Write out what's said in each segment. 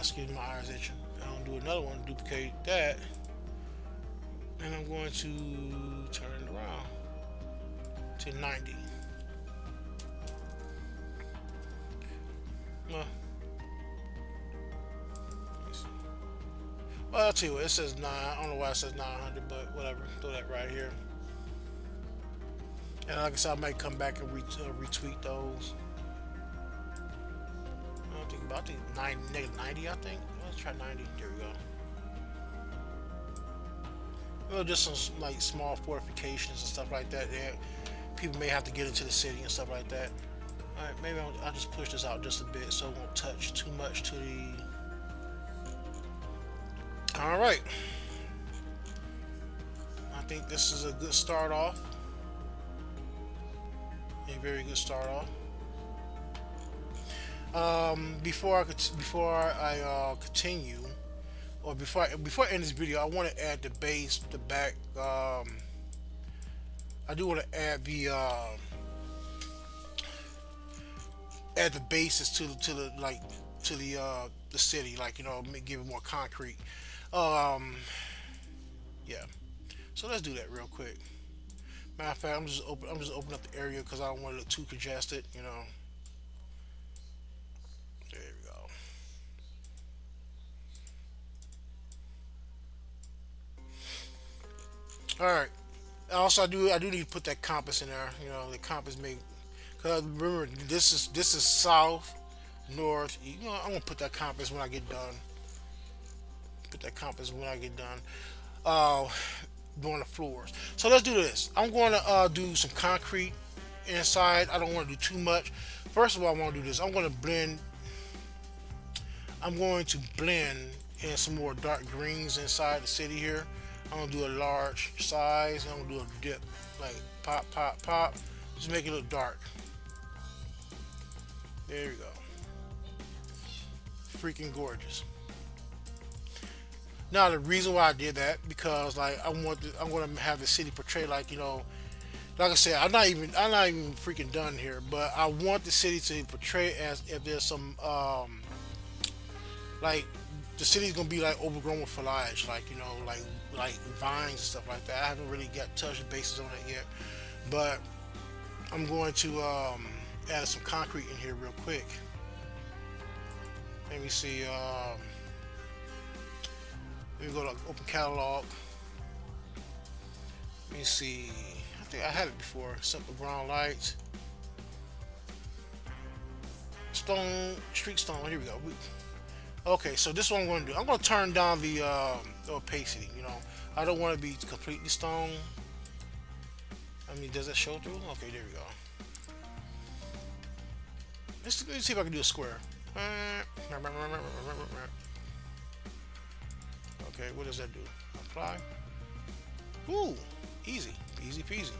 excuse me, my eyes itching. I'm gonna do another one, duplicate that, and I'm going to turn it around to 90. Well, I'll tell you what, it says 9. I don't know why it says 900, but whatever. Throw that right here. And like I said, I might come back and retweet those. I don't think about, I think 90, I think. Let's try 90. There we go. Well, just some like small fortifications and stuff like that. Yeah, people may have to get into the city and stuff like that. All right, maybe I'll just push this out just a bit so it won't touch too much to the. All right. I think this is a good start off. A very good start off. Before I continue, or before I end this video, I want to add the base, the back. I do want to add the bases to the like to the city, like give it more concrete. Um, yeah. So let's do that real quick. Matter of fact, I'm just opening up the area because I don't want it to look too congested. There we go. All right. Also, I do need to put that compass in there. The compass may, because remember this is south, north. I'm gonna put that compass when I get done. Put that compass when I get done. Uh, Doing the floors. So let's do this. I'm going to do some concrete inside. I don't want to do too much. First of all, I want to do this. I'm going to blend. I'm going to blend in some more dark greens inside the city here. I'm going to do a large size. I'm going to do a dip, like pop, pop, pop. Just make it look dark. There you go. Freaking gorgeous. Now the reason why I did that because like I'm going to have the city portray like I said, I'm not even freaking done here, but I want the city to portray as if there's some like the city's gonna be like overgrown with foliage, like vines and stuff like that. I haven't really got touched bases on it yet, but I'm going to add some concrete in here real quick. Let me see. Let me go to open catalog. Let me see. I think I had it before. Simple ground lights. Stone, street stone. Here we go. Okay, so this is what I'm going to do. I'm going to turn down the opacity. I don't want to be completely stone. I mean, does that show through? Okay, there we go. Let's see if I can do a square. Okay, what does that do? Apply. Ooh, easy, easy peasy.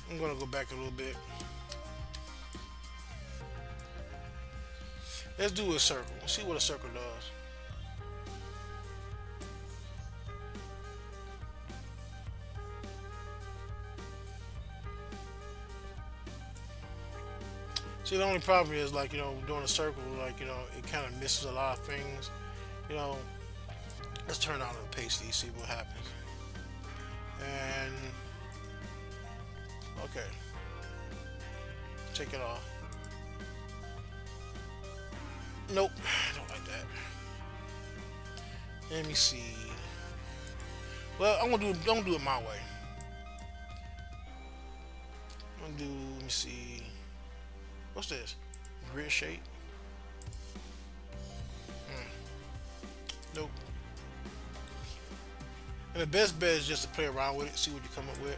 I'm gonna go back a little bit. Let's do a circle. Let's see what a circle does. See, the only problem is doing a circle, it kind of misses a lot of things. You know, let's turn on the pasty, see what happens. And okay, take it off. Nope, I don't like that. Let me see. Well, I'm gonna do it my way. Let me see. What's this? Grid shape? Nope. And the best bet is just to play around with it, see what you come up with.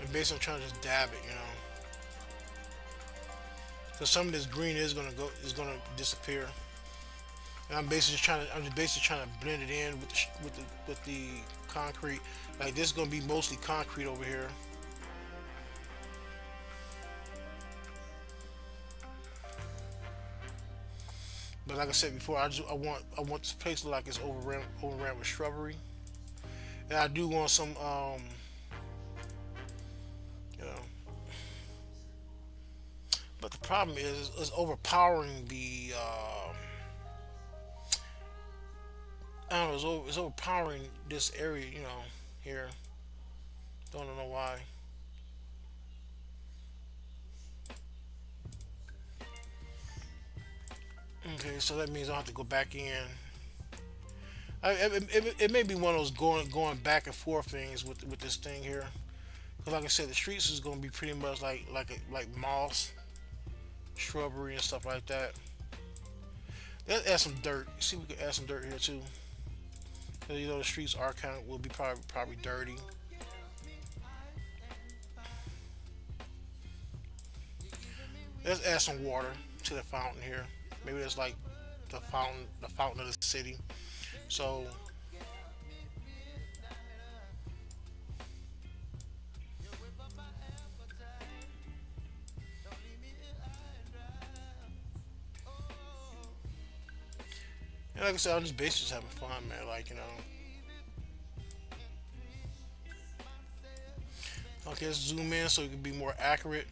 And basically I'm trying to just dab it, Because some of this green is gonna disappear. And I'm just basically trying to blend it in with the concrete. Like this is gonna be mostly concrete over here. But like I said before, I want this place to look like it's overran with shrubbery, and I do want some you know. But the problem is it's overpowering the I don't know, it's overpowering this area, here. Don't know why. Okay, so that means I have to go back in. It may be one of those going back and forth things with this thing here. Cause like I said, the streets is gonna be pretty much like moss, shrubbery and stuff like that. Let's add some dirt. See if we can add some dirt here too. 'Cause, the streets are kind of will be probably dirty. Let's add some water to the fountain here. Maybe that's like the fountain of the city. So and like I said, I'm just basically just having fun, man. Okay, let's zoom in so it can be more accurate.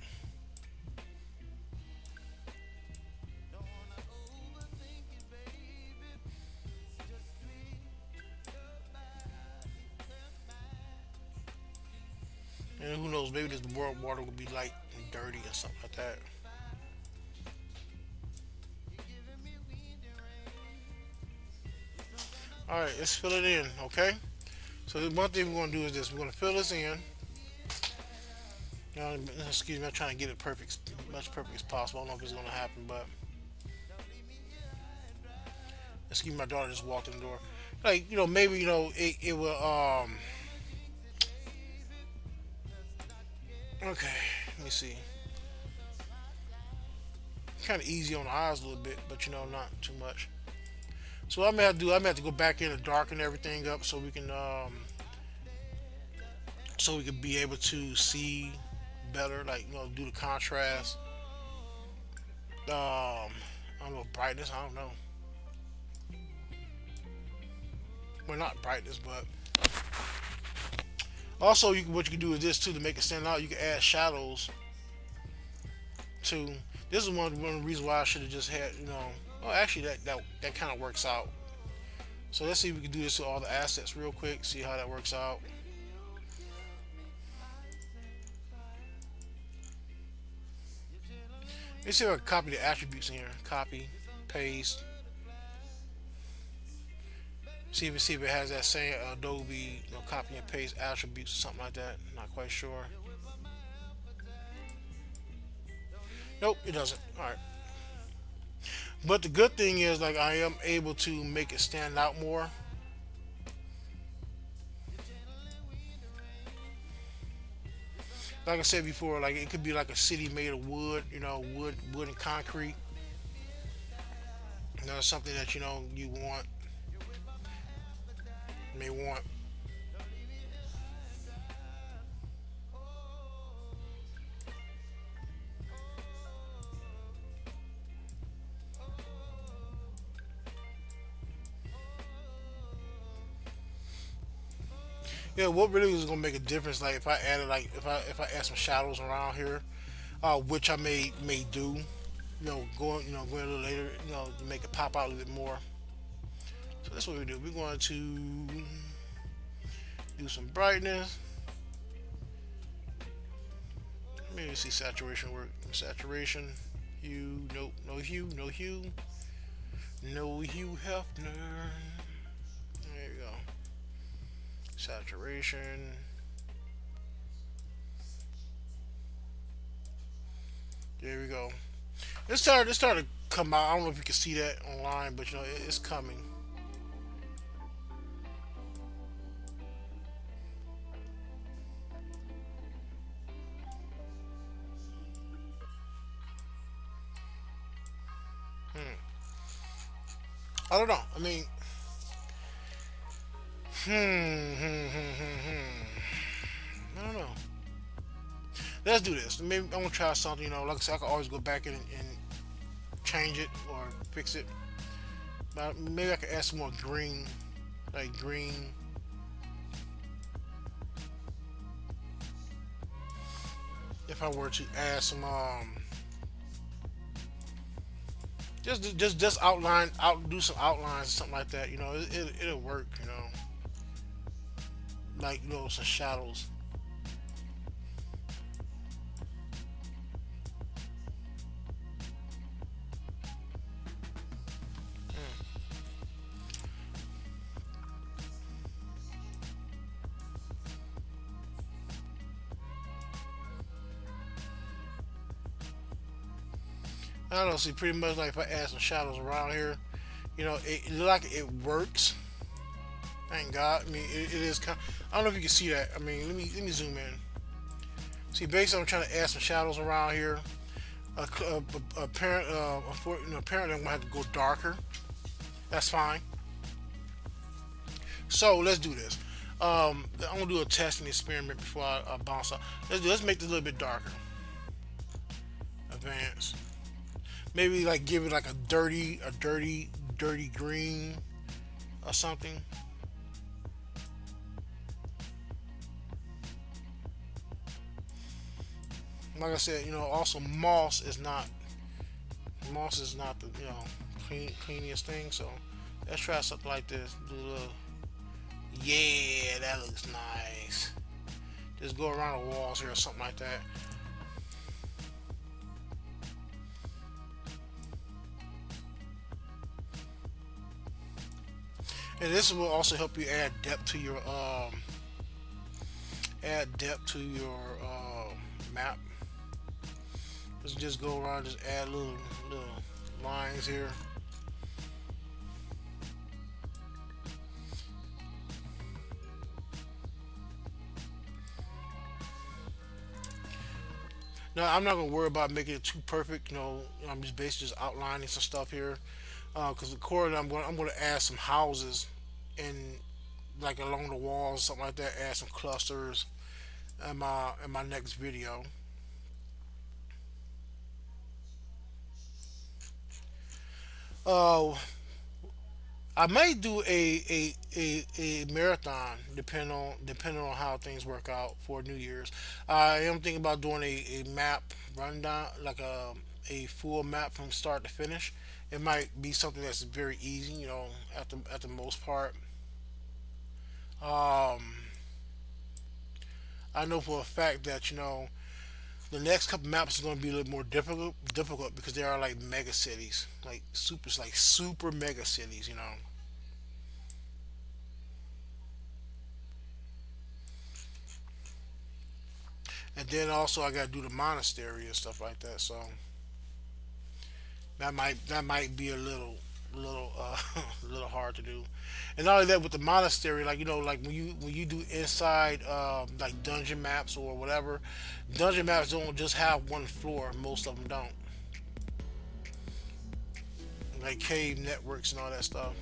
And who knows, maybe this world water will be light and dirty or something like that. All right, let's fill it in, okay? So the one thing we're gonna do is this: we're gonna fill this in. Excuse me, I'm trying to get it perfect, much perfect as possible. I don't know if it's gonna happen, but excuse me, my daughter just walked in the door. Like, maybe it will. Okay, let me see. Kind of easy on the eyes a little bit, but not too much. So what I'm gonna have to do, I'm gonna have to go back in and darken everything up so we can be able to see better, like do the contrast. I don't know, brightness. I don't know. Well, not brightness, but also what you can do is this too to make it stand out. You can add shadows too. This is one of the reasons why I should have just had. Oh, actually, that kind of works out. So let's see if we can do this with all the assets real quick. See how that works out. Let's see if I can copy the attributes in here. Copy, paste. See if it has that same Adobe, copy and paste attributes or something like that. Not quite sure. Nope, it doesn't. All right. But the good thing is, like, I am able to make it stand out more. Like I said before, like it could be like a city made of wood, wood and concrete. Something that you may want. Yeah, what really is gonna make a difference? Like if I add some shadows around here, which I may do, going a little later, to make it pop out a little bit more. So that's what we do. We're going to do some brightness. Maybe see saturation work. Saturation, hue, nope, no hue, no hue, no Hugh Hefner. There you go. Saturation. There we go. It started to come out. I don't know if you can see that online, but it's coming. I don't know. I mean, I don't know. Let's do this. Maybe I'm gonna try something. Like I said, I can always go back and change it or fix it. Maybe I could add some more green, like green. If I were to add some, just outline, do some outlines or something like that. It'll work. Like some shadows. I don't know. See, pretty much like if I add some shadows around here, it look like it works. Thank God. I mean, it is kind. I don't know if you can see that. I mean, let me zoom in. See, basically, I'm trying to add some shadows around here. Apparently, I'm gonna have to go darker. That's fine. So let's do this. I'm gonna do a testing experiment before I bounce out. Let's make this a little bit darker. Advance. Maybe like give it like dirty green or something. Like I said, also moss is not the cleanest thing. So let's try something like this. Do a little, yeah, that looks nice. Just go around the walls here or something like that. And this will also help you add depth to your map. Let's just go around, just add little lines here. Now I'm not gonna worry about making it too perfect. I'm just basically just outlining some stuff here. Because the core, I'm going to add some houses and like along the walls, something like that. Add some clusters in my next video. Uh, I may do a marathon depending on how things work out for New Year's. I am thinking about doing a map rundown, like a full map from start to finish. It might be something that's very easy, at the most part. Um, I know for a fact that the next couple maps are going to be a little more difficult because they are like mega cities, like super mega cities. And then also I got to do the monastery and stuff like that. So that might be a little a little hard to do. And not only that, with the monastery, like like when you do inside like dungeon maps or whatever, dungeon maps don't just have one floor. Most of them don't. Like cave networks and all that stuff.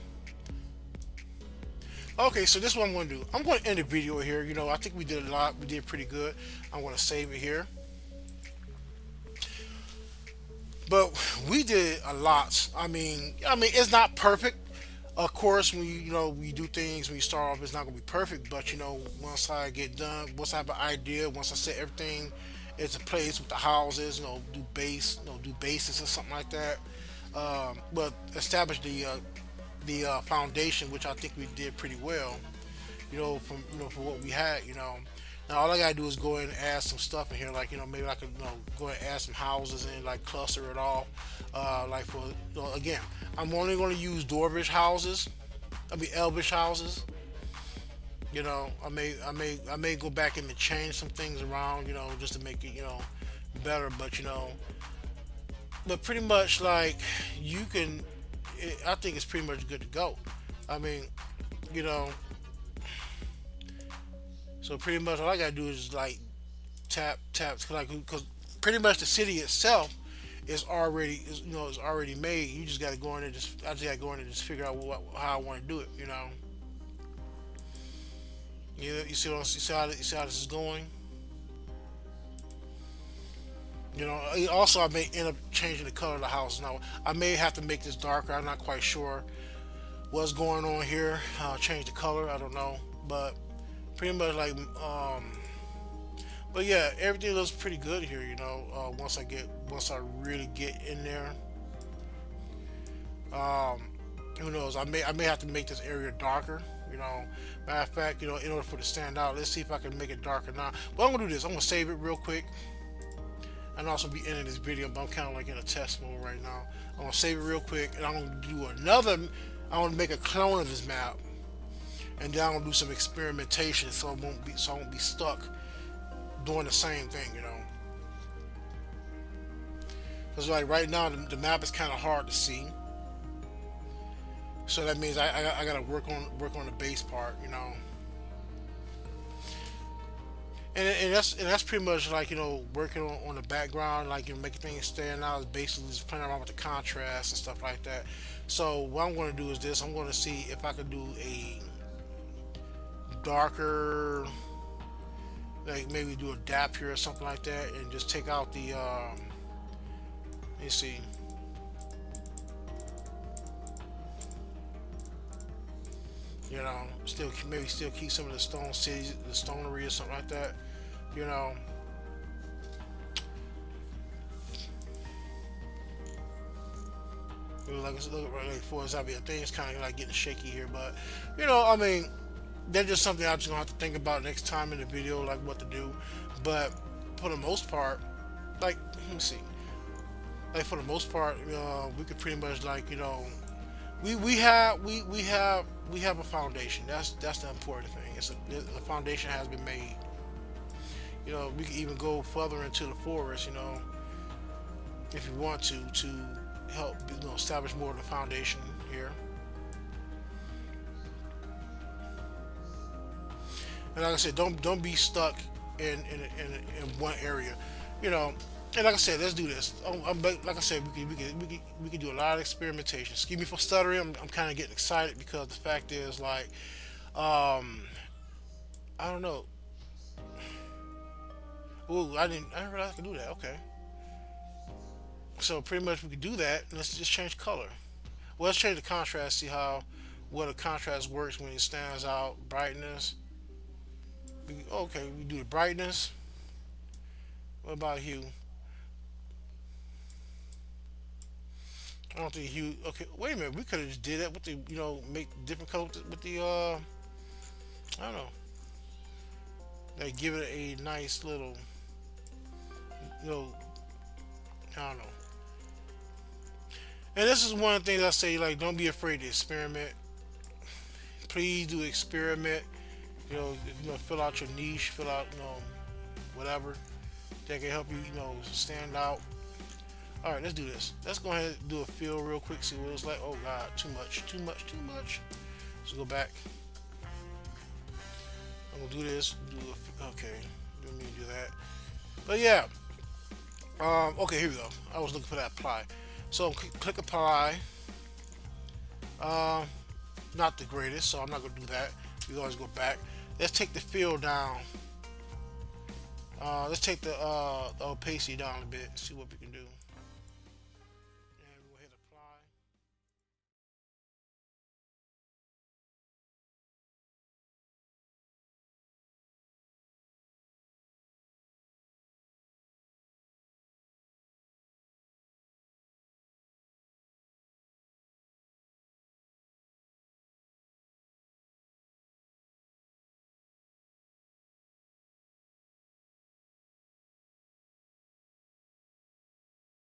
Okay, so this is what I'm going to do. I'm going to end the video here. I think we did a lot. We did pretty good. I'm going to save it here. But we did a lot. I mean, it's not perfect. Of course, when we do things when you start off, it's not gonna be perfect. But once I get done, once I have an idea, once I set everything into place with the houses, do bases or something like that. But establish the foundation, which I think we did pretty well. From for what we had. Now all I gotta do is go in and add some stuff in here, like maybe I could go and add some houses and like cluster it all. Like for again, I'm only going to use dwarvish houses. I mean elvish houses. I may go back and change some things around, just to make it better. But pretty much like you can. I think it's pretty much good to go. I mean, you know, so pretty much all I gotta do is like tap, like because pretty much the city itself is already made. You just gotta go in and I just gotta go in and just figure out how I want to do it. You see how this is going. Also I may end up changing the color of the house. Now I may have to make this darker. I'm not quite sure. what's going on here. Change the color. I don't know, but pretty much like but yeah, everything looks pretty good here. Once I really get in there, um, who knows? I may have to make this area darker. You know, matter of fact, in order for it to stand out, let's see if I can make it darker now. But I'm gonna do this. I'm gonna save it real quick, and also be ending this video. But I'm kind of like in a test mode right now. I'm gonna save it real quick, and I'm gonna do another. I'm gonna make a clone of this map, and then I'm gonna do some experimentation, so I won't be stuck doing the same thing. Because like right now, the map is kind of hard to see. So that means I gotta work on the base part. And that's pretty much like working on the background, like making things stand out. Is basically just playing around with the contrast and stuff like that. So what I'm going to do is this: I'm going to see if I can do a darker, like maybe do a dap here or something like that, and just take out the. Let me see. Still maybe still keep some of the stone cities, the stonery or something like that. You know, like for example, things kind of like getting shaky here, but I mean, that's just something I'm just gonna have to think about next time in the video, like what to do. But for the most part, like let me see, like for the most part, we could pretty much like we have a foundation. That's the important thing. The foundation has been made. We can even go further into the forest. If you want to help establish more of the foundation here. And like I said, don't be stuck in one area. You know, and like I said, let's do this. Like I said, we can do a lot of experimentation. Excuse me for stuttering. I'm kind of getting excited because the fact is like um, I don't know. Ooh, I didn't realize I could do that. Okay, so pretty much we could do that. Let's just change color. Well, let's change the contrast. See how what a contrast works when it stands out. Brightness. Okay, we do the brightness. What about hue? I don't think hue. Okay, wait a minute. We could have just did that with the make different colors with the I don't know. Like give it a nice little you know I don't know. And this is one of the things I say, like, don't be afraid to experiment. Please do experiment. If you fill out your niche, fill out, whatever that can help you, stand out. All right, let's do this. Let's go ahead and do a fill real quick. See what it's like. Oh God, too much, too much, too much. Let's go back. I'm gonna do this. Okay. Didn't mean to do that. But yeah. Okay, here we go. I was looking for that apply. So click apply. Um, Not the greatest, so I'm not gonna do that. We always go back. Let's take the fill down. Let's take the opacity down a bit. See what we can do.